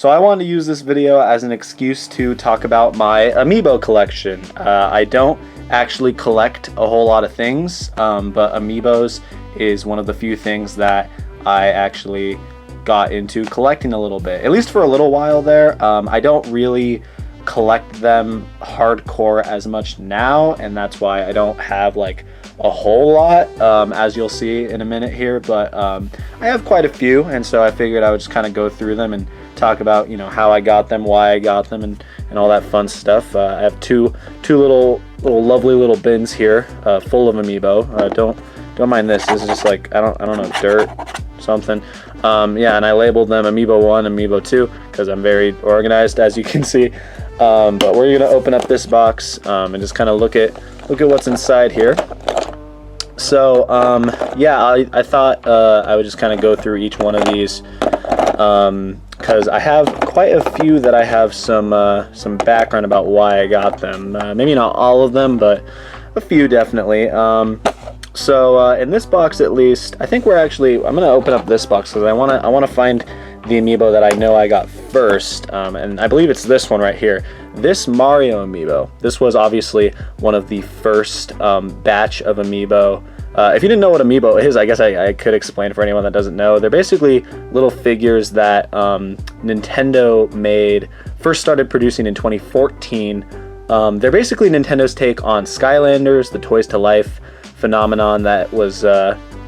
So I wanted to use this video as an excuse to talk about my Amiibo collection. I don't actually collect a whole lot of things, but Amiibos is one of the few things that I actually got into collecting a little bit, at least for a little while there. I don't really collect them hardcore as much now, and that's why I don't have like a whole lot, as you'll see in a minute here, but I have quite a few, and so I figured I would just kind of go through them and talk about, you know, how I got them, why I got them, and all that fun stuff. I have two little lovely little bins here, full of Amiibo. Don't mind this. This is just like, I don't know, dirt, something. Yeah, and I labeled them Amiibo 1, Amiibo 2, because I'm very organized, as you can see. But we're gonna open up this box and just kind of look at what's inside here. So yeah, I thought I would just kind of go through each one of these, because I have quite a few that I have some background about why I got them. Maybe not all of them, but a few definitely. So in this box, at least, I think I'm gonna open up this box because I wanna find the Amiibo that I know I got first, and I believe it's this one right here. This Mario Amiibo. This was obviously one of the first batch of Amiibo. If you didn't know what Amiibo is, I guess I could explain for anyone that doesn't know. They're basically little figures that Nintendo first started producing in 2014. They're basically Nintendo's take on Skylanders, the Toys to Life phenomenon that was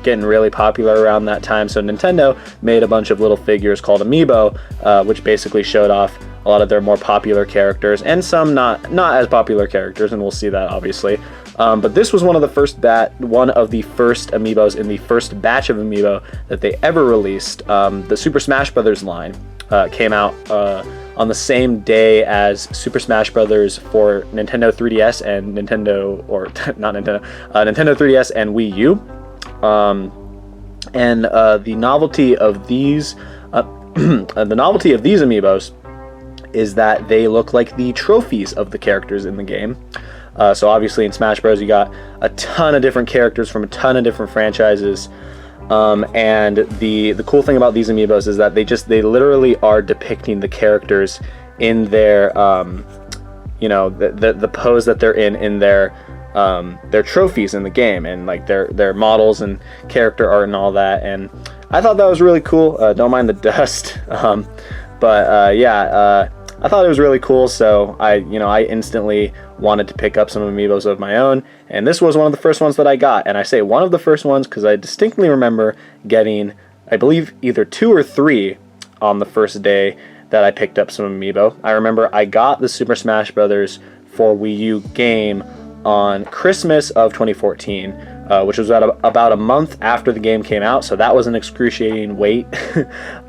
getting really popular around that time. So Nintendo made a bunch of little figures called Amiibo, which basically showed off a lot of their more popular characters and some not as popular characters, and we'll see that obviously. But this was one of the first Amiibos in the first batch of Amiibo that they ever released. The Super Smash Bros. Line came out on the same day as Super Smash Bros. For Nintendo 3DS and Nintendo 3DS and Wii U. And the novelty of these Amiibos is that they look like the trophies of the characters in the game. So obviously in Smash Bros. You got a ton of different characters from a ton of different franchises. And the cool thing about these Amiibos is that they literally are depicting the characters in their you know, the pose that they're in their trophies in the game, and like their models and character art and all that. And I thought that was really cool. Don't mind the dust. But yeah, I thought it was really cool, so I instantly wanted to pick up some Amiibos of my own, and this was one of the first ones that I got. And I say one of the first ones because I distinctly remember getting, I believe, either 2 or 3 on the first day that I picked up some Amiibo. I remember I got the Super Smash Bros. For Wii U game on Christmas of 2014, which was about a month after the game came out, so that was an excruciating wait.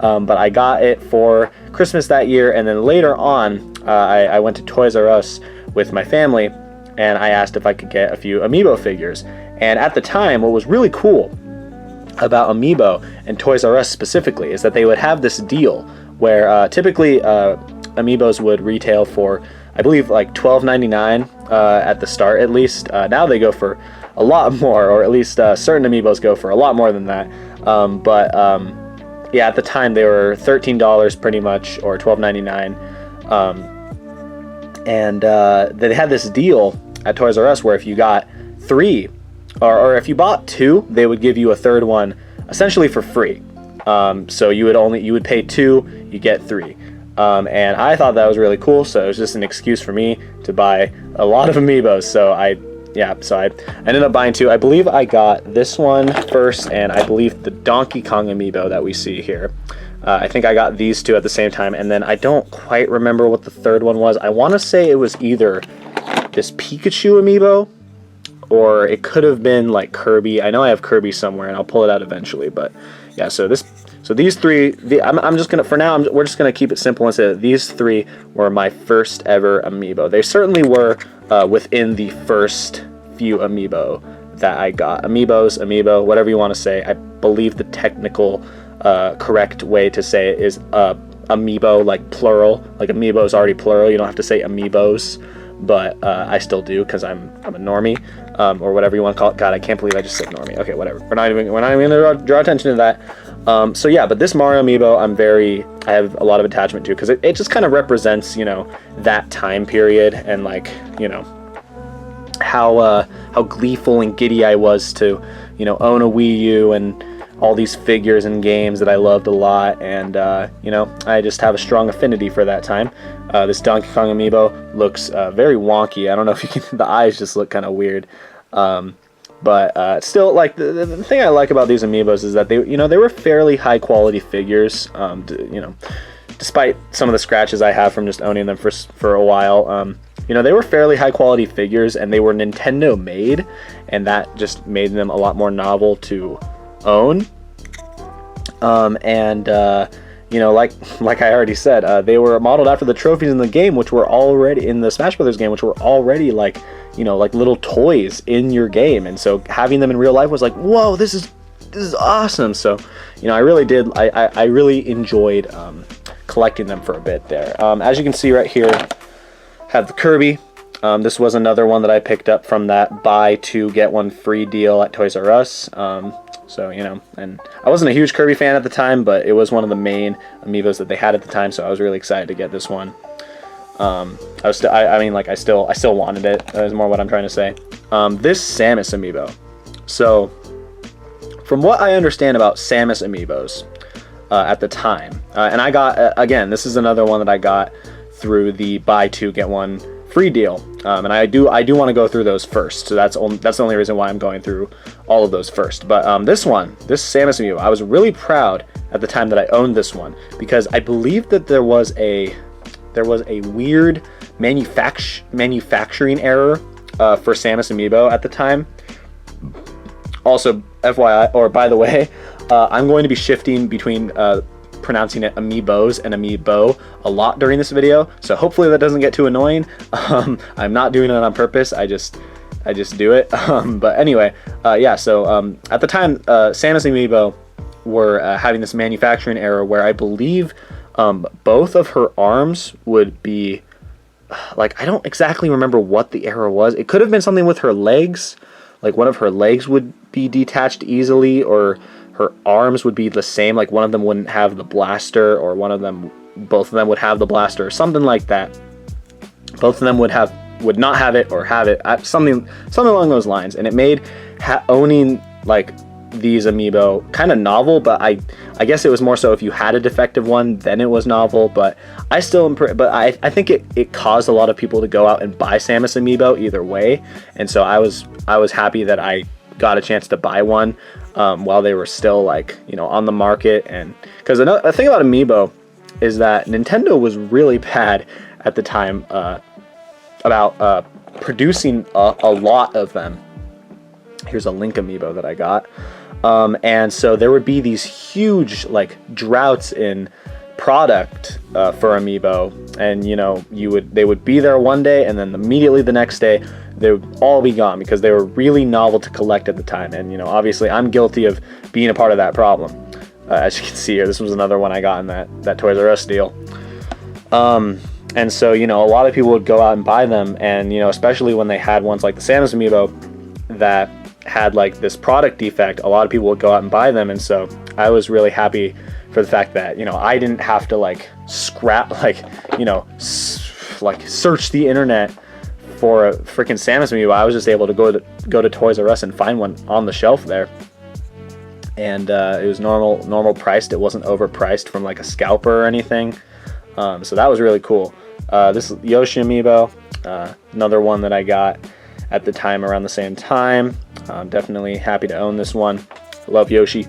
But I got it for Christmas that year, and then later on, I went to Toys R Us with my family, and I asked if I could get a few Amiibo figures. And at the time, what was really cool about Amiibo and Toys R Us specifically is that they would have this deal where typically Amiibos would retail for, I believe, like $12.99 at the start, at least. Now they go for a lot more, or at least certain Amiibos go for a lot more than that. Yeah, at the time they were $13 pretty much, or $12.99. And they had this deal at Toys R Us where if you got 3, or if you bought 2, they would give you a third one essentially for free. So you would pay 2, you get 3. And I thought that was really cool, so it was just an excuse for me to buy a lot of Amiibos. So I ended up buying 2. I believe I got this one first, and I believe the Donkey Kong Amiibo that we see here. I think I got these 2 at the same time, and then I don't quite remember what the third one was. I want to say it was either this Pikachu Amiibo, or it could have been like Kirby. I know I have Kirby somewhere, and I'll pull it out eventually. But yeah, so these 3, I'm just gonna, for now, we're just gonna keep it simple and say that these 3 were my first ever Amiibo. They certainly were within the first few Amiibo that I got. Amiibo, whatever you want to say. I believe the technical correct way to say it is Amiibo, like plural. Like Amiibo is already plural. You don't have to say Amiibos, but I still do because I'm a normie, or whatever you want to call it. God, I can't believe I just said normie. Okay, whatever. We're not even gonna draw attention to that. So yeah, but this Mario Amiibo I'm very I have a lot of attachment to, because it just kind of represents, you know, that time period, and like, you know, how gleeful and giddy I was to, you know, own a Wii U and all these figures and games that I loved a lot. And you know, I just have a strong affinity for that time. This Donkey Kong amiibo looks very wonky. I don't know if you can, the eyes just look kind of weird. But still, like, the thing I like about these amiibos is that they, you know, they were fairly high quality figures. You know, despite some of the scratches I have from just owning them for a while. You know, they were fairly high quality figures, and they were Nintendo made, and that just made them a lot more novel to own. You know, like I already said, they were modeled after the trophies in the game, which were already in the Smash Brothers game, which were already like, you know, like little toys in your game. And so having them in real life was like, whoa, this is awesome. So, you know, I really enjoyed collecting them for a bit there. As you can see right here, have the Kirby. This was another one that I picked up from that buy two get one free deal at Toys R Us. So, you know, and I wasn't a huge Kirby fan at the time, but it was one of the main amiibos that they had at the time, so I was really excited to get this one. I still wanted it. That is more what I'm trying to say. This Samus amiibo. So, from what I understand about Samus amiibos at the time, and I got, again, this is another one that I got through the buy two get one free deal, and I do want to go through those first. So that's the only reason why I'm going through all of those first. But this Samus amiibo, I was really proud at the time that I owned this one, because I believe that there was a weird manufacturing error for Samus amiibo at the time. Also, FYI, or by the way, I'm going to be shifting between pronouncing it amiibos and amiibo a lot during this video, so hopefully that doesn't get too annoying. I'm not doing it on purpose. I just do it. But anyway, yeah. So at the time, Samus amiibo were having this manufacturing error where I believe both of her arms would be, like, I don't exactly remember what the error was. It could have been something with her legs, like one of her legs would be detached easily, or her arms would be the same, like one of them wouldn't have the blaster, or both of them would have the blaster, or something like that. Both of them would not have it, or have it, something along those lines. And it made owning like these amiibo kind of novel, but I guess it was more so if you had a defective one, then it was novel. But I think it caused a lot of people to go out and buy Samus amiibo either way, and so I was happy that I got a chance to buy one while they were still, like, you know, on the market. And because another thing about amiibo is that Nintendo was really bad at the time about producing a lot of them. Here's a Link amiibo that I got. And so there would be these huge, like, droughts in product for amiibo, and, you know, they would be there one day, and then immediately the next day they would all be gone, because they were really novel to collect at the time. And, you know, obviously I'm guilty of being a part of that problem. As you can see here, this was another one I got in that Toys R Us deal. And so, you know, a lot of people would go out and buy them, and, you know, especially when they had ones like the Samus amiibo that had like this product defect, a lot of people would go out and buy them. And so I was really happy for the fact that, you know, I didn't have to like search the internet for a freaking Samus amiibo. I was just able to go to Toys R Us and find one on the shelf there, and it was normal priced. It wasn't overpriced from like a scalper or anything. So that was really cool. This Yoshi amiibo, another one that I got at the time around the same time. I'm definitely happy to own this one. Love Yoshi.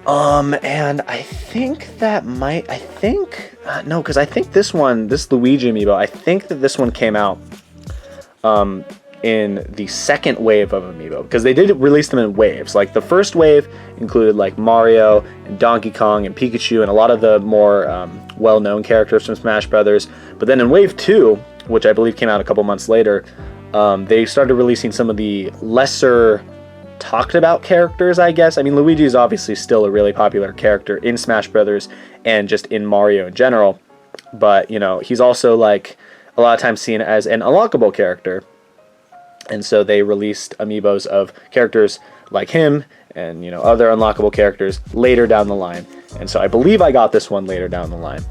And I think no, because I think this Luigi amiibo, I think that this one came out in the second wave of amiibo, because they did release them in waves. Like the first wave included like Mario and Donkey Kong and Pikachu and a lot of the more well-known characters from Smash Brothers. But then in wave 2, which I believe came out a couple months later, they started releasing some of the lesser talked about characters, I guess. I mean, Luigi is obviously still a really popular character in Smash Brothers and just in Mario in general, but, you know, he's also like a lot of times seen as an unlockable character. And so they released amiibos of characters like him and, you know, other unlockable characters later down the line. And so I believe I got this one later down the line.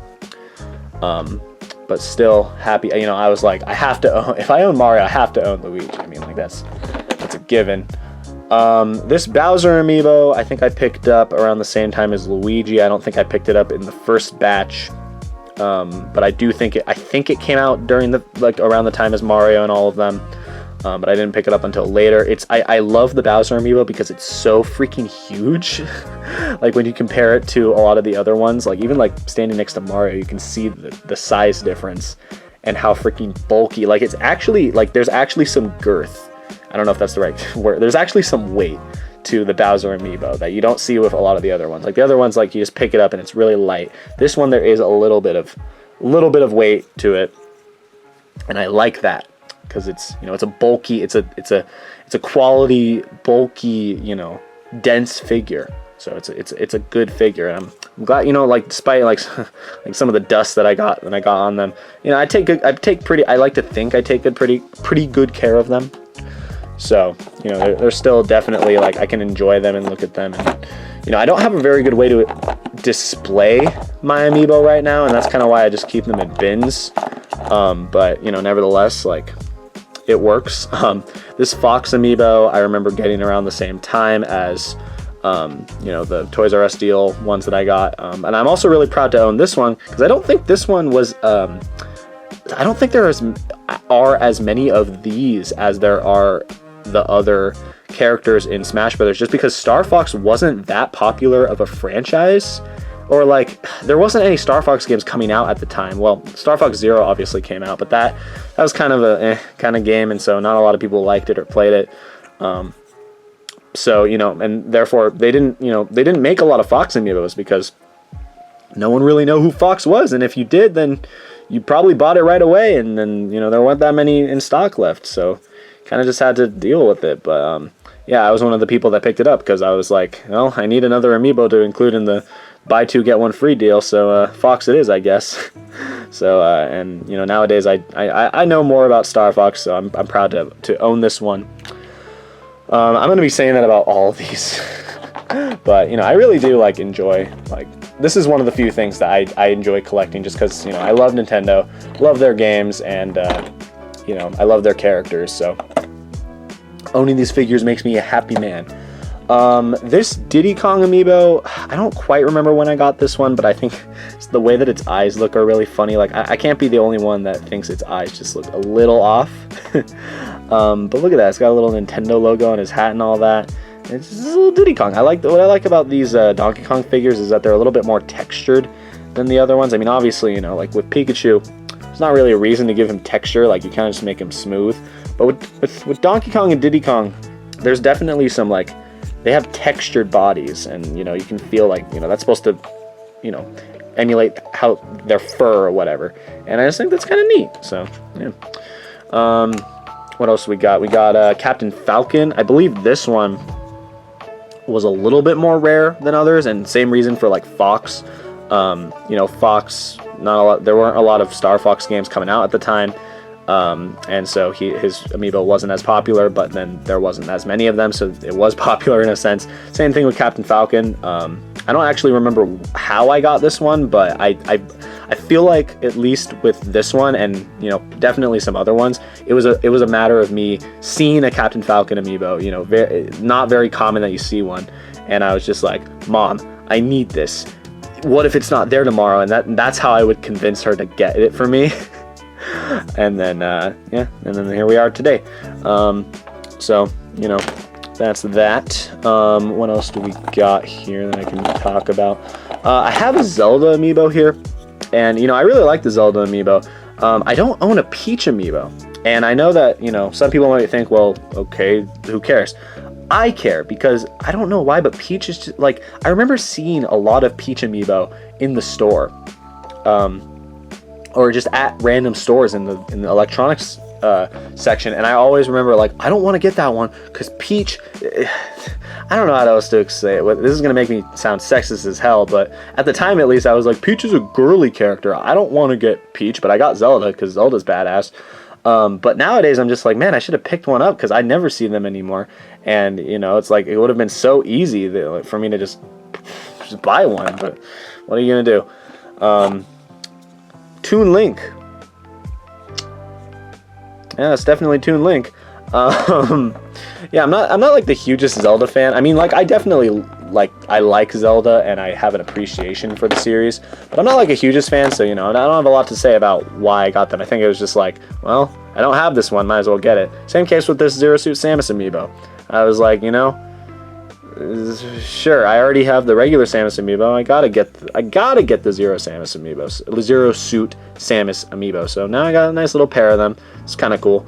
But still happy, you know, I was like, I have to own, if I own Mario, I have to own Luigi. I mean, like, that's a given. This Bowser amiibo, I think I picked up around the same time as Luigi. I don't think I picked it up in the first batch. But I do think I think it came out during the, like, around the time as Mario and all of them. But I didn't pick it up until later. I love the Bowser amiibo because it's so freaking huge. Like, when you compare it to a lot of the other ones, like, even like standing next to Mario, you can see the size difference and how freaking bulky. Like, it's actually, like, there's actually some girth. I don't know if that's the right word. There's actually some weight to the Bowser amiibo that you don't see with a lot of the other ones. Like, the other ones, like, you just pick it up and it's really light. This one, there is a little bit of weight to it, and I like that because it's, you know, it's a bulky, it's a quality, bulky, you know, dense figure. So it's a good figure, and I'm glad, you know, like, despite like like some of the dust that I got on them, you know, I like to think I take pretty good care of them. So, you know, they're still definitely, like, I can enjoy them and look at them. And, you know, I don't have a very good way to display my amiibo right now, and that's kind of why I just keep them in bins. But, you know, nevertheless, like, it works. This Fox amiibo, I remember getting around the same time as, you know, the Toys R Us deal ones that I got. And I'm also really proud to own this one, because I don't think this one was, I don't think there are as many of these as there are the other characters in Smash Brothers, just because Star Fox wasn't that popular of a franchise, or, like, there wasn't any Star Fox games coming out at the time. Well, Star Fox Zero obviously came out, but that was kind of a kind of game, and so not a lot of people liked it or played it. So, you know, and therefore they didn't make a lot of Fox amiibos because no one really knew who Fox was, and if you did, then you probably bought it right away, and then, you know, there weren't that many in stock left, so kind of just had to deal with it. But yeah, I was one of the people that picked it up because I was like, well, I need another amiibo to include in the buy two get one free deal, so Fox it is, I guess. So and, you know, nowadays I know more about Star Fox, so I'm proud to own this one. I'm going to be saying that about all of these. But, you know, I really do, like, enjoy, like, this is one of the few things that I enjoy collecting, just because, you know, I love Nintendo, love their games, and, you know, I love their characters, so owning these figures makes me a happy man. This Diddy Kong amiibo, I don't quite remember when I got this one, but I think it's the way that its eyes look are really funny. Like, I can't be the only one that thinks its eyes just look a little off. But look at that, it's got a little Nintendo logo on his hat and all that. It's just a little Diddy Kong. what I like about these Donkey Kong figures is that they're a little bit more textured than the other ones. I mean, obviously, you know, like with Pikachu, there's not really a reason to give him texture. Like, you kind of just make him smooth. But with Donkey Kong and Diddy Kong, there's definitely some, like, they have textured bodies, and, you know, you can feel like, you know, that's supposed to, you know, emulate how their fur or whatever. And I just think that's kind of neat. So, yeah. What else we got? We got Captain Falcon. I believe this one was a little bit more rare than others, and same reason for, like, Fox. You know, Fox, there weren't a lot of Star Fox games coming out at the time. And so his amiibo wasn't as popular, but then there wasn't as many of them, so it was popular in a sense. Same thing with Captain Falcon. I don't actually remember how I got this one, but I feel like, at least with this one, and, you know, definitely some other ones, it was a matter of me seeing a Captain Falcon amiibo. You know, not very common that you see one, and I was just like, Mom, I need this. What if it's not there tomorrow? And that's how I would convince her to get it for me. And then yeah, and then here we are today. So, you know, that's that. What else do we got here that I can talk about? I have a Zelda amiibo here, and, you know, I really like the Zelda amiibo. I don't own a Peach amiibo, and I know that, you know, some people might think, well, okay, who cares? I care, because I don't know why, but Peach is just, like, I remember seeing a lot of Peach amiibo in the store, or just at random stores in the electronics section, and I always remember, like, I don't want to get that one because Peach, I don't know how else to say it. This is gonna make me sound sexist as hell, but at the time, at least, I was like, Peach is a girly character. I don't want to get Peach, but I got Zelda because Zelda's badass. But nowadays I'm just like, man, I should have picked one up because I never see them anymore. And you know, it's like it would have been so easy for me to just buy one. But what are you gonna do? Toon Link. Yeah, it's definitely Toon Link. Yeah, I'm not like the hugest Zelda fan. I mean, like, I definitely like Zelda, and I have an appreciation for the series, but I'm not like a hugest fan, so, you know, I don't have a lot to say about why I got them. I think it was just like, well, I don't have this one, might as well get it. Same case with this Zero Suit Samus amiibo. I was like, you know, sure, I already have the regular Samus amiibo. I gotta get the Zero Samus amiibo, Zero Suit Samus amiibo. So now I got a nice little pair of them. It's kind of cool.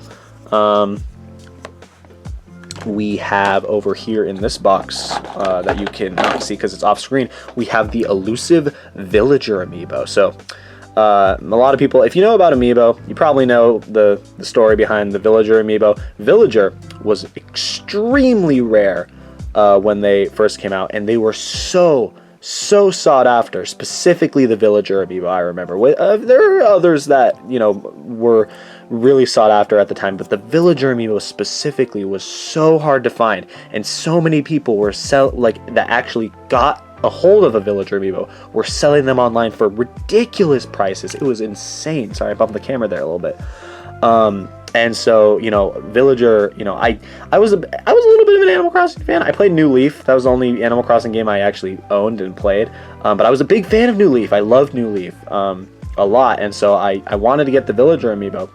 We have over here in this box that you cannot see because it's off screen, we have the elusive Villager amiibo. So a lot of people, if you know about amiibo, you probably know the story behind the Villager amiibo. Villager was extremely rare when they first came out, and they were so sought after, specifically the Villager amiibo. I remember there are others that, you know, were really sought after at the time, but the Villager amiibo specifically was so hard to find, and so many people were that actually got a hold of a Villager amiibo were selling them online for ridiculous prices. It was insane. Sorry, I bumped the camera there a little bit. And so, you know, Villager, you know, I was a little bit of an Animal Crossing fan. I played New Leaf. That was the only Animal Crossing game I actually owned and played. But I was a big fan of New Leaf. I loved New Leaf a lot, and so I wanted to get the Villager amiibo.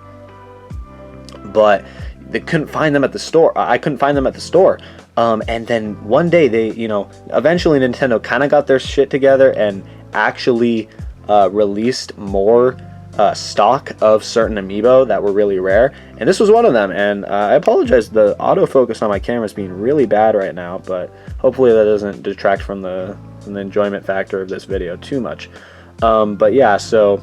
But they couldn't find them at the store. I couldn't find them at the store. And then one day they, you know, eventually Nintendo kind of got their shit together and actually released more stock of certain amiibo that were really rare, and this was one of them. And I apologize, the autofocus on my camera is being really bad right now, but hopefully that doesn't detract from the enjoyment factor of this video too much. But yeah, so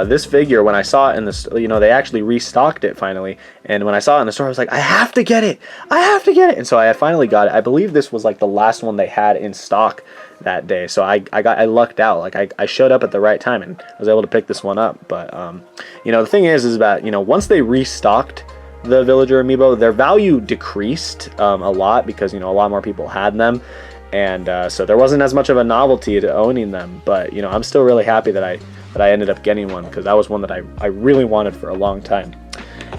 this figure, when I saw it in the, you know, they actually restocked it finally, and when I saw it in the store, I was like, I have to get it, and so I finally got it. I believe this was like the last one they had in stock that day, so I lucked out. Like I showed up at the right time and I was able to pick this one up. But you know, the thing is that, you know, once they restocked the Villager amiibo, their value decreased a lot because, you know, a lot more people had them, and so there wasn't as much of a novelty to owning them. But, you know, I'm still really happy that I ended up getting one, because that was one that I really wanted for a long time.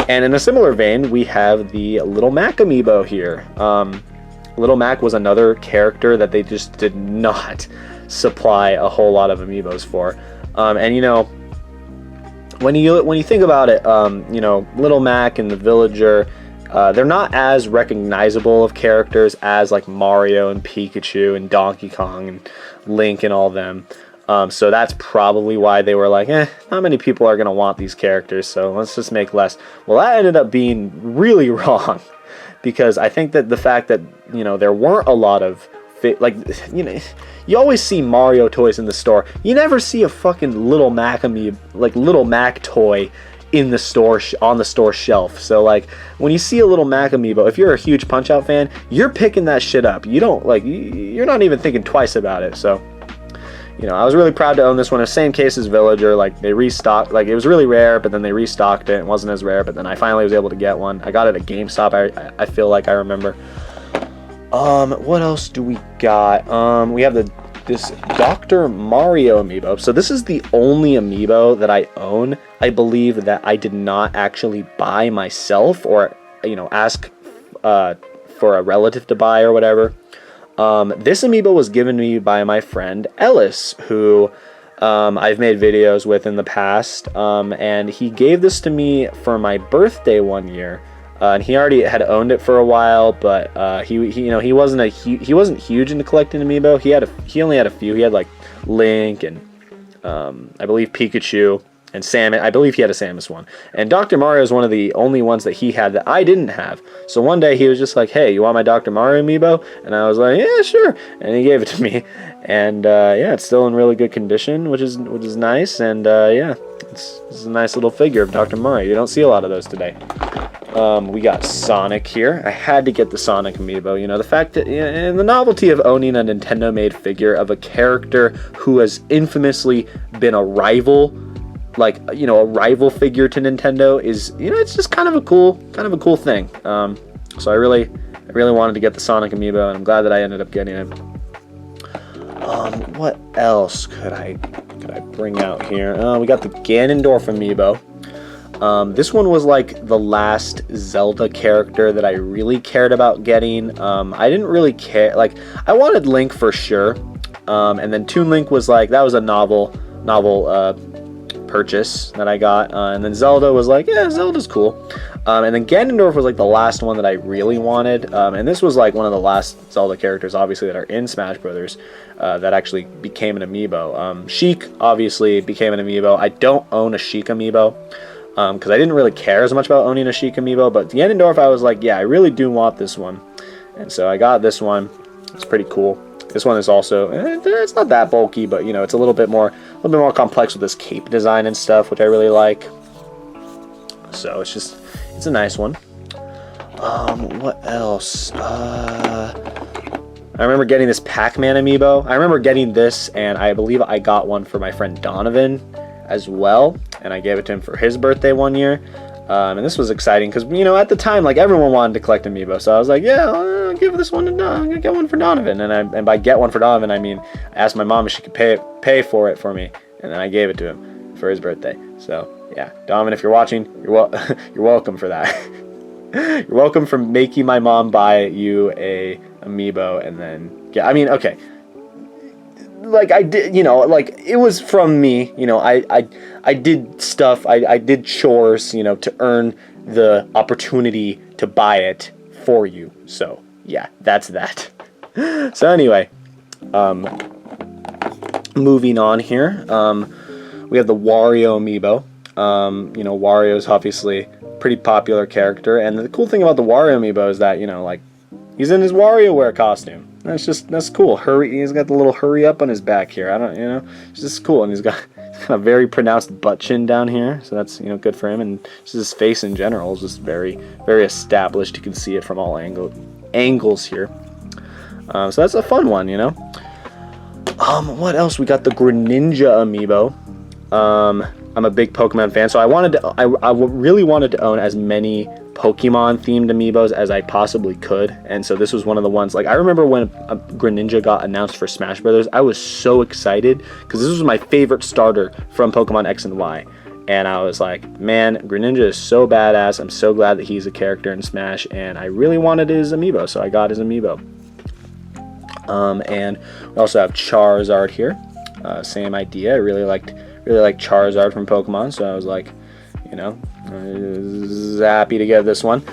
And in a similar vein, we have the Little Mac amiibo here. Little Mac was another character that they just did not supply a whole lot of amiibos for. And, you know, when you think about it, you know, Little Mac and the Villager, they're not as recognizable of characters as like Mario and Pikachu and Donkey Kong and Link and all them. So that's probably why they were like, not many people are going to want these characters, so let's just make less. Well, that ended up being really wrong, because I think that the fact that, you know, there weren't a lot of, like, you know, you always see Mario toys in the store. You never see a fucking Little Mac amiibo, like Little Mac toy in the store, on the store shelf. So, like, when you see a Little Mac amiibo, if you're a huge Punch-Out fan, you're picking that shit up. You don't, like, you're not even thinking twice about it. So, you know, I was really proud to own this one. The same case as Villager. Like, they restocked, like, it was really rare, but then they restocked it. It wasn't as rare, but then I finally was able to get one. I got it at GameStop, I feel like I remember. What else do we got? We have this Dr. Mario amiibo. So this is the only amiibo that I own, I believe, that I did not actually buy myself, or, you know, ask for a relative to buy or whatever. This amiibo was given to me by my friend Ellis, who I've made videos with in the past, and he gave this to me for my birthday one year. And he already had owned it for a while, but he you know, he wasn't huge into collecting amiibo. He only had a few. He had like Link and I believe Pikachu and Samus. I believe he had a Samus one. And Dr. Mario is one of the only ones that he had that I didn't have. So one day he was just like, "Hey, you want my Dr. Mario amiibo?" And I was like, "Yeah, sure." And he gave it to me. And yeah, it's still in really good condition, which is nice. And yeah, it's a nice little figure of Dr. Mario. You don't see a lot of those today. We got Sonic here. I had to get the Sonic amiibo. You know, the fact that, and the novelty of owning a Nintendo-made figure of a character who has infamously been a rival like, you know, a rival figure to Nintendo is, you know, it's just kind of a cool thing. So I really wanted to get the Sonic amiibo, and I'm glad that I ended up getting it. What else could I bring out here? We got the Ganondorf amiibo. This one was like the last Zelda character that I really cared about getting. I didn't really care, like, I wanted Link for sure, and then Toon Link was like, that was a novel purchase that I got, and then Zelda was like, yeah, Zelda's cool, and then Ganondorf was like the last one that I really wanted, and this was like one of the last Zelda characters, obviously, that are in Smash Brothers, that actually became an amiibo. Sheik obviously became an amiibo. I don't own a Sheik amiibo, because I didn't really care as much about owning a Sheik amiibo, but Ganondorf, I was like, yeah, I really do want this one, and so I got this one. It's pretty cool. This one is also, it's not that bulky, but, you know, it's a little bit more complex with this cape design and stuff, which I really like. So it's a nice one. What else? I remember getting this Pac-Man amiibo. I remember getting this, and I believe I got one for my friend Donovan as well, and I gave it to him for his birthday one year. And this was exciting because, you know, at the time, like, everyone wanted to collect amiibo, so I was like, yeah, I'll give this one to I'm gonna get one for Donovan. And by get one for Donovan, I mean I asked my mom if she could pay for it for me, and then I gave it to him for his birthday. So yeah, Donovan, if you're watching, you're welcome for that. You're welcome for making my mom buy you a amiibo, and then I mean, okay, like, I did, you know, like, it was from me, you know, I did stuff, I did chores, you know, to earn the opportunity to buy it for you. So yeah, that's that. So anyway, moving on here, we have the Wario amiibo. You know, Wario is obviously a pretty popular character, and the cool thing about the Wario amiibo is that, you know, like, he's in his WarioWare costume. That's cool. He's got the little hurry up on his back here. You know, it's just cool, and he's got a very pronounced butt chin down here, so that's, you know, good for him. And just his face in general is just very, very established. You can see it from all angles here. So that's a fun one, you know. What else? We got the Greninja amiibo. I'm a big Pokemon fan, so I really wanted to own as many Pokemon themed amiibos as I possibly could, and so this was one of the ones. Like, I remember when Greninja got announced for Smash Brothers, I was so excited because this was my favorite starter from Pokemon X and Y, and I was like, man, Greninja is so badass. I'm so glad that he's a character in Smash, and I really wanted his amiibo, so I got his amiibo. And we also have Charizard here. Same idea. I really liked Charizard from Pokemon, so I was like, you know, happy to get this one.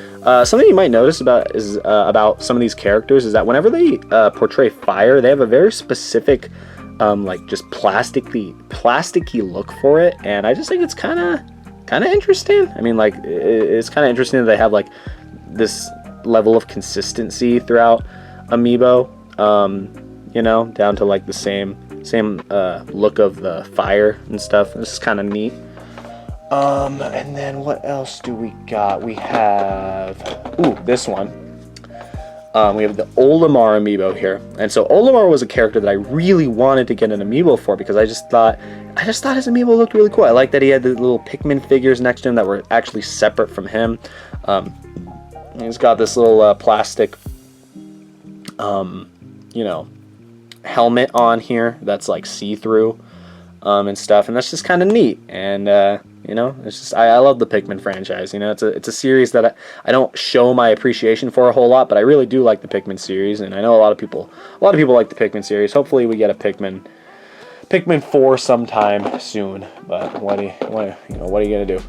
Something you might notice about some of these characters is that whenever they portray fire, they have a very specific, like, just plasticky look for it, and I just think it's kind of interesting. I mean, like, it's kind of interesting that they have, like, this level of consistency throughout Amiibo. You know, down to, like, the same look of the fire and stuff. This is kind of neat. And then what else do we got? We have, this one. We have the Olimar amiibo here. And so Olimar was a character that I really wanted to get an amiibo for because I just thought his amiibo looked really cool. I like that he had the little Pikmin figures next to him that were actually separate from him. He's got this little plastic, you know, helmet on here that's like see-through and stuff, and that's just kind of neat. And you know, it's just, I love the Pikmin franchise. You know, it's a series that I don't show my appreciation for a whole lot, but I really do like the Pikmin series, and I know a lot of people like the Pikmin series. Hopefully we get a Pikmin 4 sometime soon, but what are you gonna do?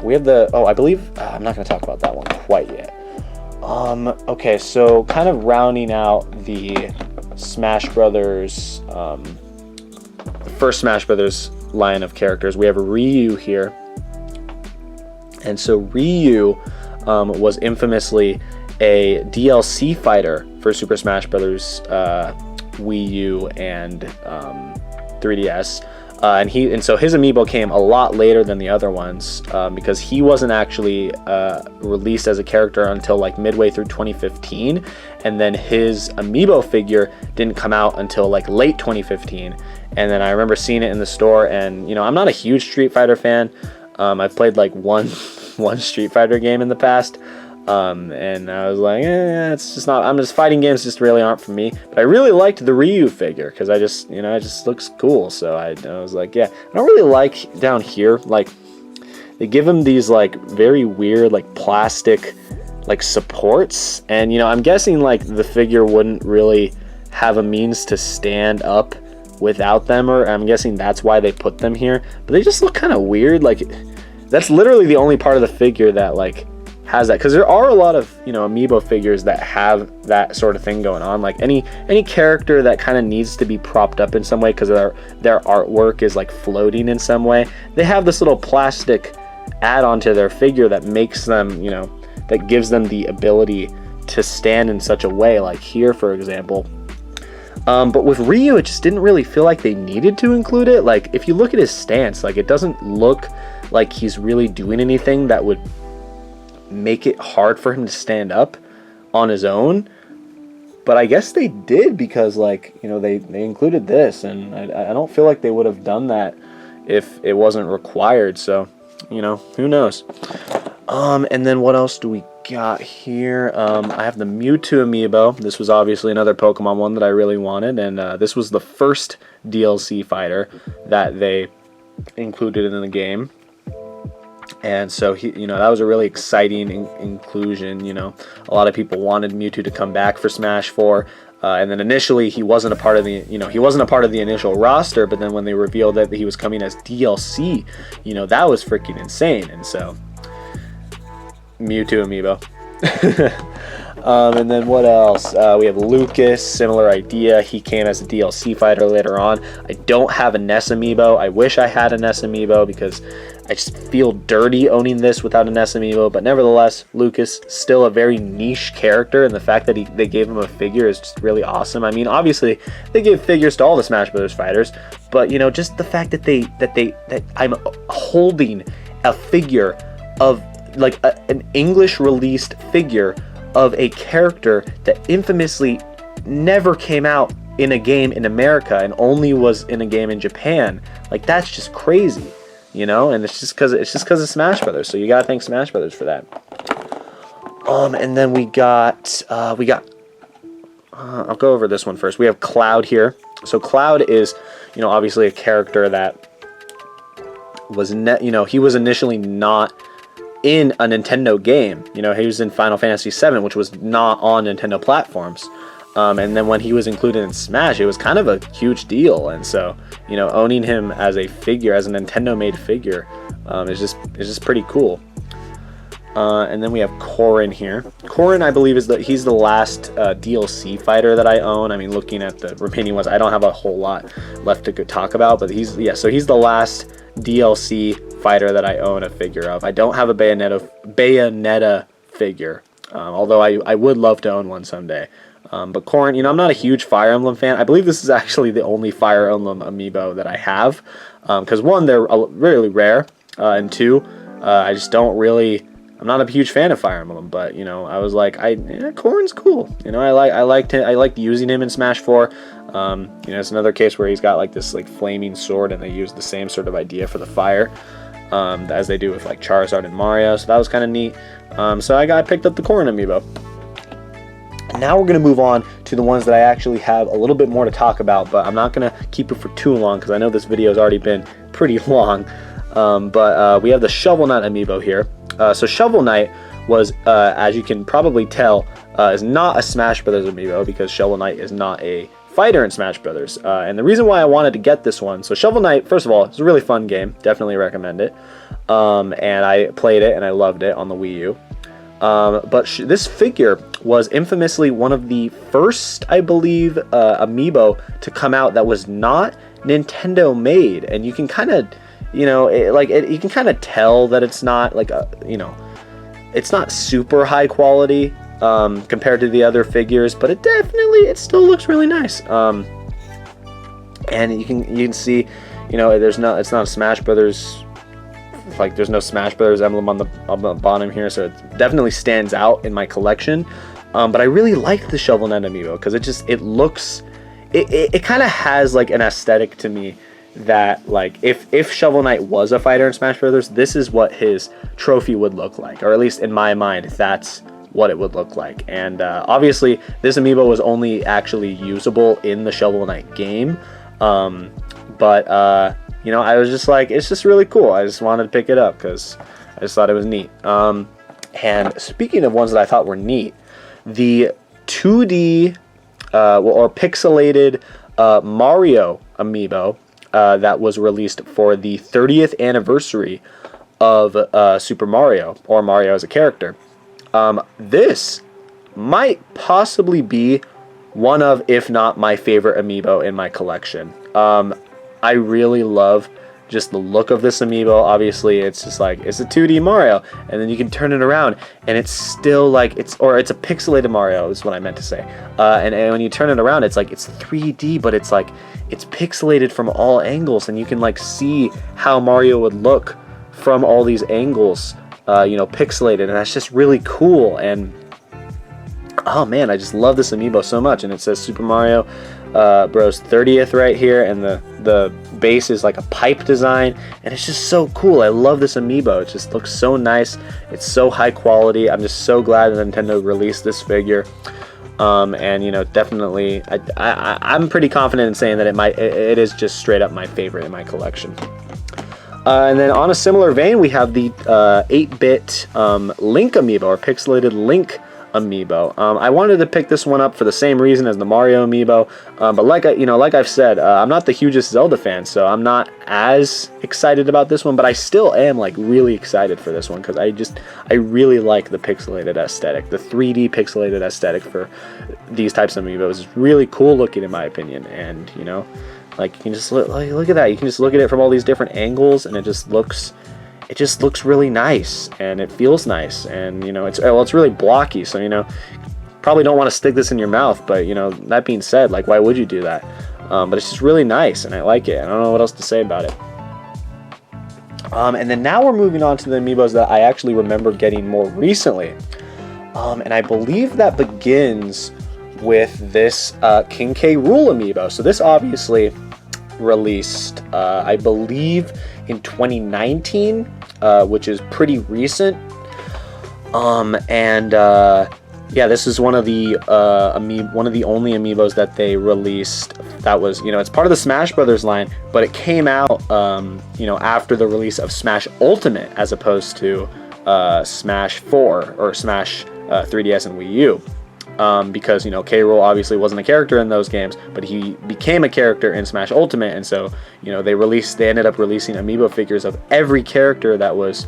We have the, I believe I'm not gonna talk about that one quite yet. Okay, so kind of rounding out the Smash Brothers, the first Smash Brothers line of characters, we have Ryu here. And so Ryu was infamously a DLC fighter for Super Smash Brothers Wii U and 3DS. and so his amiibo came a lot later than the other ones, because he wasn't actually released as a character until like midway through 2015, and then his amiibo figure didn't come out until like late 2015. And then I remember seeing it in the store, and I'm not a huge Street Fighter fan. I've played like one Street Fighter game in the past, and I was like, it's just not. Fighting games just really aren't for me. But I really liked the Ryu figure because it just looks cool. So I was like, yeah. I don't really like down here, like they give him these like very weird like plastic like supports, and I'm guessing like the figure wouldn't really have a means to stand up without them, or I'm guessing that's why they put them here. But they just look kind of weird. Like that's literally the only part of the figure that like has that, because there are a lot of amiibo figures that have that sort of thing going on. Like any character that kind of needs to be propped up in some way because their artwork is like floating in some way, they have this little plastic add-on to their figure that makes them that gives them the ability to stand in such a way, like here for example. But with Ryu, it just didn't really feel like they needed to include it. Like if you look at his stance, like it doesn't look like he's really doing anything that would make it hard for him to stand up on his own. But I guess they did, because like they included this, and I don't feel like they would have done that if it wasn't required. So who knows. And then what else do we got here? I have the Mewtwo amiibo. This was obviously another Pokemon one that I really wanted, and this was the first DLC fighter that they included in the game. And so that was a really exciting inclusion. A lot of people wanted Mewtwo to come back for Smash 4. And then initially he wasn't a part of the initial roster, but then when they revealed that he was coming as DLC, that was freaking insane. And so Mewtwo amiibo. And then what else? We have Lucas, similar idea. He came as a DLC fighter later on. I don't have a Ness amiibo. I wish I had a Ness amiibo because I just feel dirty owning this without a Ness amiibo. But nevertheless, Lucas, still a very niche character, and the fact that they gave him a figure is just really awesome. I mean, obviously they give figures to all the Smash Brothers fighters, but just the fact that I'm holding a figure of like an English released figure of a character that infamously never came out in a game in America and only was in a game in Japan. Like that's just crazy, and it's just because of Smash Brothers. So you gotta thank Smash Brothers for that. And then we got I'll go over this one first. We have Cloud here. So Cloud is obviously a character that was he was initially not in a Nintendo game. He was in Final Fantasy VII, which was not on Nintendo platforms. And then when he was included in Smash, it was kind of a huge deal. And so, owning him as a figure, as a Nintendo-made figure, is just pretty cool. And then we have Corrin here. Corrin, I believe, he's the last DLC fighter that I own. I mean, looking at the remaining ones, I don't have a whole lot left to talk about, but he's the last DLC fighter that I own a figure of. I don't have a Bayonetta figure, although I would love to own one someday. But Corrin, I'm not a huge Fire Emblem fan. I believe this is actually the only Fire Emblem amiibo that I have, because one, they're really rare, and two, I just don't really. I'm not a huge fan of Fire Emblem, but I was like, Corrin's cool. I liked using him in Smash 4. It's another case where he's got like this like flaming sword, and they use the same sort of idea for the fire, as they do with like Charizard and Mario. So that was kind of neat. So I picked up the Corrin amiibo. Now we're gonna move on to the ones that I actually have a little bit more to talk about, but I'm not gonna keep it for too long because I know this video has already been pretty long. But we have the Shovel Knight amiibo here. So Shovel Knight was, as you can probably tell, is not a Smash Brothers amiibo because Shovel Knight is not a fighter in Smash Brothers. And the reason why I wanted to get this one, so Shovel Knight, first of all, it's a really fun game. Definitely recommend it. And I played it and I loved it on the Wii U. But this figure was infamously one of the first, I believe, amiibo to come out that was not Nintendo made, and you can kind of, you can kind of tell that it's not like it's not super high quality compared to the other figures, but it still looks really nice. And you can see, you know, it's not a Smash Brothers, like there's no Smash Brothers emblem on the bottom here, so it definitely stands out in my collection. But I really like the Shovel Knight amiibo because it kind of has like an aesthetic to me that, like, if Shovel Knight was a fighter in Smash Brothers, this is what his trophy would look like, or at least in my mind, that's what it would look like. And obviously this amiibo was only actually usable in the Shovel Knight game, but you know, I was just like, it's just really cool. I just wanted to pick it up because I just thought it was neat. And speaking of ones that I thought were neat, the 2D or pixelated Mario amiibo that was released for the 30th anniversary of Super Mario, or Mario as a character. This might possibly be one of, if not my favorite amiibo in my collection. I really love just the look of this amiibo. Obviously, it's just like, it's a 2D Mario, and then you can turn it around, and it's still like, it's a pixelated Mario is what I meant to say. And when you turn it around, it's like, it's 3D, but it's like, it's pixelated from all angles, and you can like see how Mario would look from all these angles, you know, pixelated, and that's just really cool. And oh man, I just love this amiibo so much. And it says Super Mario Bros 30th right here, and the base is like a pipe design, and it's just so cool. I love this amiibo. It just looks so nice. It's so high quality. I'm just so glad that Nintendo released this figure. And you know, definitely I'm pretty confident in saying that it is just straight up my favorite in my collection. And then on a similar vein, we have the 8-bit Link amiibo, or pixelated Link amiibo. I wanted to pick this one up for the same reason as the Mario amiibo, but like I've said, I'm not the hugest Zelda fan, so I'm not as excited about this one, but I still am like really excited for this one because I really like the pixelated aesthetic. The 3D pixelated aesthetic for these types of amiibos is really cool looking in my opinion. And you know, like, you can just look at that. You can just look at it from all these different angles, and it just looks really nice, and it feels nice. And you know, it's really blocky, so you know, probably don't want to stick this in your mouth, but you know, that being said, like, why would you do that? But it's just really nice, and I like it. I don't know what else to say about it. And then now we're moving on to the amiibos that I actually remember getting more recently, and I believe that begins with this King K. Rool amiibo. So this obviously released, I believe, in 2019, which is pretty recent. Yeah, this is one of the only amiibos that they released that was, you know, it's part of the Smash Brothers line, but it came out, you know, after the release of Smash Ultimate, as opposed to Smash 4 or Smash 3DS and Wii U. Because, you know, K. Rool obviously wasn't a character in those games, but he became a character in Smash Ultimate, and so, you know, they ended up releasing amiibo figures of every character that was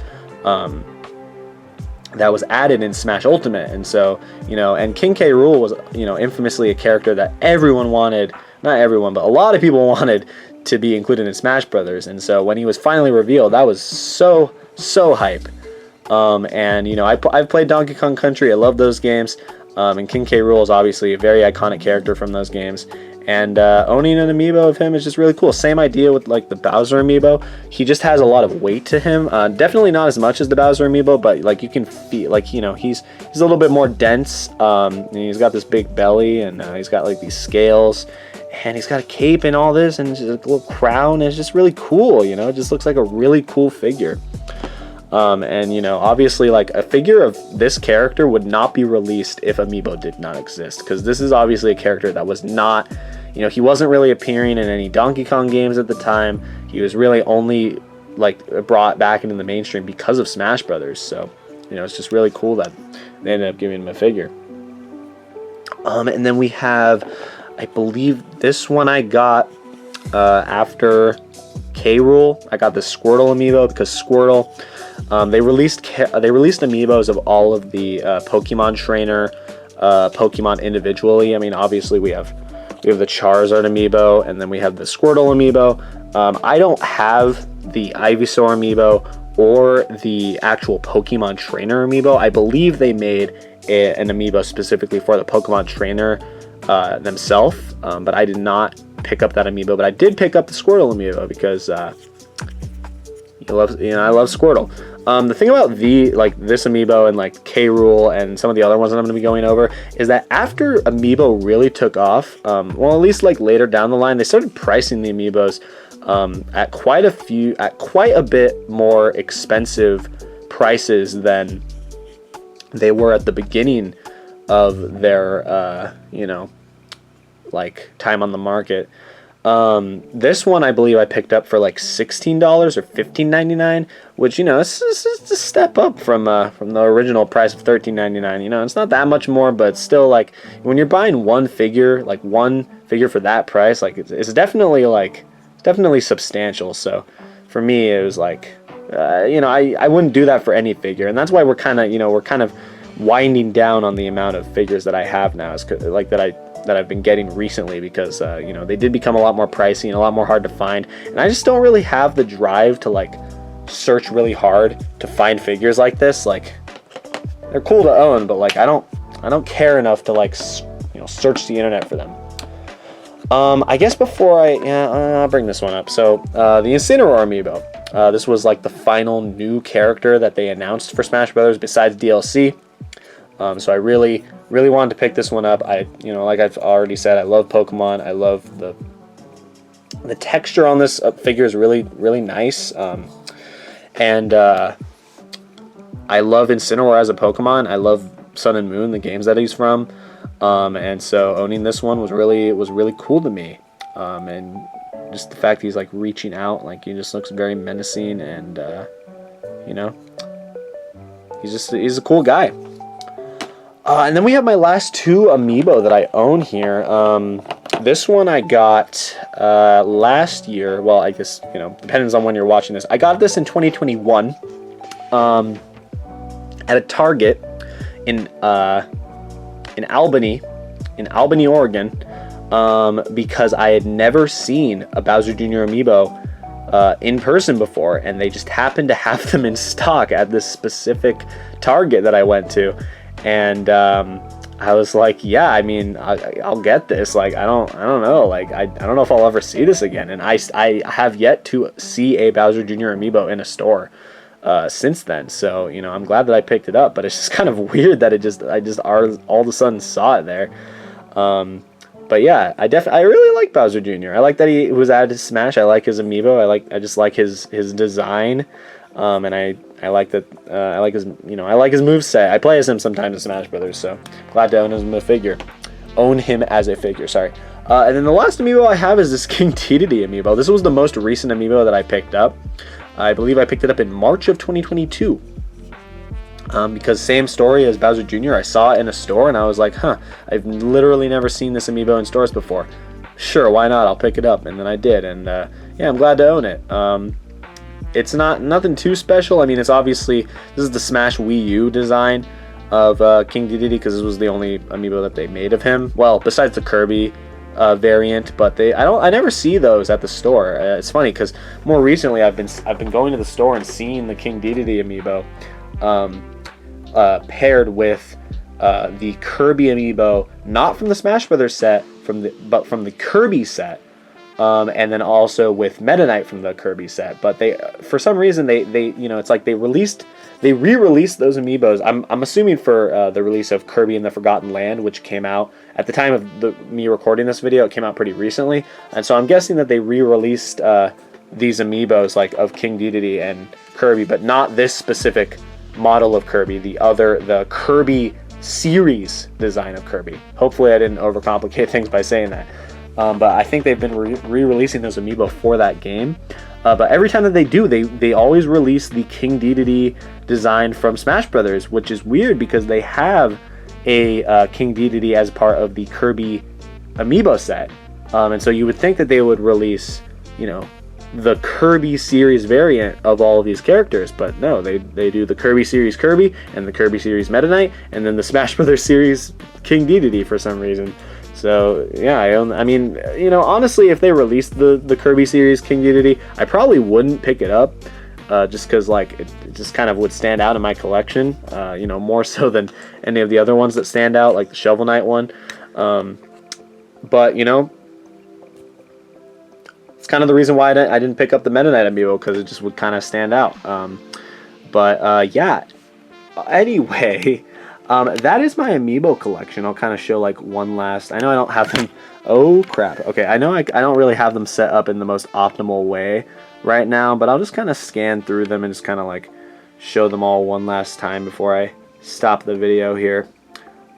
added in Smash Ultimate. And so, you know, and King K. Rool was, you know, infamously a character that everyone wanted, not everyone, but a lot of people wanted to be included in Smash Brothers. And so when he was finally revealed, that was so hype. And, you know, I've played Donkey Kong Country. I love those games. And King K. Rool is obviously a very iconic character from those games, and owning an amiibo of him is just really cool. Same idea with like the Bowser amiibo. He just has a lot of weight to him. Definitely not as much as the Bowser amiibo, but like you can feel, like, you know, he's a little bit more dense. And he's got this big belly, and he's got like these scales, and he's got a cape and all this, and just a little crown. It's just really cool. You know, it just looks like a really cool figure. And you know, obviously, like, a figure of this character would not be released if amiibo did not exist, because this is obviously a character that was not, you know, he wasn't really appearing in any Donkey Kong games at the time. He was really only like brought back into the mainstream because of Smash Brothers. So, you know, it's just really cool that they ended up giving him a figure. And then we have, I believe this one I got after K. Rool. I got the Squirtle amiibo because Squirtle, they released amiibos of all of the Pokemon trainer Pokemon individually. I mean, obviously we have the Charizard amiibo, and then we have the Squirtle amiibo. I don't have the Ivysaur amiibo or the actual Pokemon trainer amiibo. I believe they made an amiibo specifically for the Pokemon trainer themselves, but I did not pick up that amiibo, but I did pick up the Squirtle amiibo because I love Squirtle. The thing about this amiibo and like K. Rool and some of the other ones that I'm going to be going over is that after amiibo really took off, well, at least like later down the line, they started pricing the amiibos at quite a bit more expensive prices than they were at the beginning of their like time on the market. This one I believe I picked up for like $16 or $15.99, which it's a step up from the original price of $13.99. It's not that much more, but still, like, when you're buying one figure for that price, like it's definitely substantial. So for me, it was like I wouldn't do that for any figure, and that's why we're kind of winding down on the amount of figures that I have now, that I've been getting recently, because they did become a lot more pricey and a lot more hard to find, and I just don't really have the drive to like search really hard to find figures like this. Like, they're cool to own, but like I don't care enough to like search the internet for them. I guess before I'll bring this one up. So the Incineroar amiibo. This was like the final new character that they announced for Smash Brothers besides DLC. So I really wanted to pick this one up. Like I've already said, I love Pokemon. I love the texture on this figure is really, really nice. And I love Incineroar as a Pokemon. I love Sun and Moon, the games that he's from. And so owning this one was really cool to me. And just the fact he's like reaching out, like he just looks very menacing, and he's a cool guy. And then we have my last two amiibo that I own here. This one I got last year. Well, I guess, depends on when you're watching this. I got this in 2021 at a Target in Albany, Oregon, because I had never seen a Bowser Jr. amiibo in person before, and they just happened to have them in stock at this specific Target that I went to. And I was like, yeah, I mean, I'll get this. Like, I don't know. Like, I don't know if I'll ever see this again. And I have yet to see a Bowser Jr. amiibo in a store since then. So, I'm glad that I picked it up. But it's just kind of weird that all of a sudden saw it there. But yeah, I really like Bowser Jr. I like that he was added to Smash. I like his amiibo. I just like his design. And I like that. I like his moveset. I play as him sometimes in Smash Brothers, so glad to own him as a figure. Sorry. And then the last amiibo I have is this King Dedede amiibo. This was the most recent amiibo that I picked up. I believe I picked it up in March of 2022. Because same story as Bowser Jr. I saw it in a store and I was like, I've literally never seen this amiibo in stores before. Sure, why not? I'll pick it up, and then I did, and yeah, I'm glad to own it. It's nothing too special. I mean, it's obviously, this is the Smash Wii U design of King Dedede, because this was the only amiibo that they made of him. Well, besides the Kirby variant, but I never see those at the store. It's funny because more recently I've been going to the store and seeing the King Dedede amiibo paired with the Kirby amiibo, not from the Smash Brothers set, but from the Kirby set. And then also with Meta Knight from the Kirby set, but for some reason it's like they re-released those amiibos. I'm assuming for the release of Kirby and the Forgotten Land, which came out at the time of me recording this video. It came out pretty recently, and so I'm guessing that they re-released these amiibos like of King Dedede and Kirby, but not this specific model of Kirby. The Kirby series design of Kirby. Hopefully, I didn't overcomplicate things by saying that. But I think they've been re-releasing those amiibo for that game. But every time that they do, they always release the King Dedede design from Smash Brothers, which is weird because they have a King Dedede as part of the Kirby amiibo set. And so you would think that they would release, the Kirby series variant of all of these characters, but no, they do the Kirby series Kirby and the Kirby series Meta Knight, and then the Smash Brothers series King Dedede for some reason. So yeah, honestly, if they released the Kirby series King Dedede, I probably wouldn't pick it up, just because like it just kind of would stand out in my collection, more so than any of the other ones that stand out, like the Shovel Knight one. But kind of the reason why I didn't pick up the Meta Knight amiibo, because it just would kind of stand out. Yeah. Anyway, that is my amiibo collection. I'll kind of show like one last. I know I don't have them. Oh crap. Okay, I know I don't really have them set up in the most optimal way right now, but I'll just kind of scan through them and just kind of like show them all one last time before I stop the video here.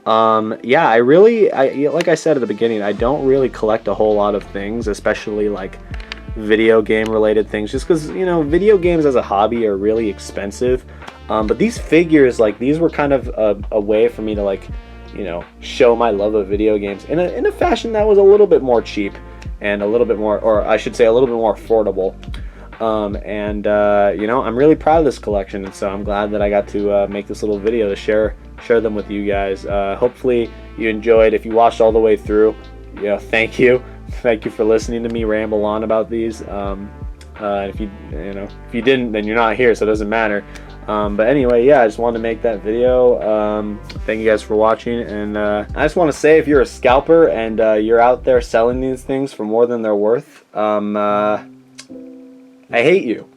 Yeah, like I said at the beginning, I don't really collect a whole lot of things, especially like video game related things, just because, you know, video games as a hobby are really expensive. But these figures, like, these were kind of a way for me to, like, you know, show my love of video games in a fashion that was a little bit more cheap and a little bit more, or I should say a little bit more affordable. You know, I'm really proud of this collection, and so I'm glad that I got to make this little video to share them with you guys. Hopefully you enjoyed. If you watched all the way through, you know, thank you for listening to me ramble on about these. If you didn't, then you're not here, so it doesn't matter. But anyway, yeah, I just wanted to make that video. Thank you guys for watching, and I just want to say, if you're a scalper and you're out there selling these things for more than they're worth, I hate you.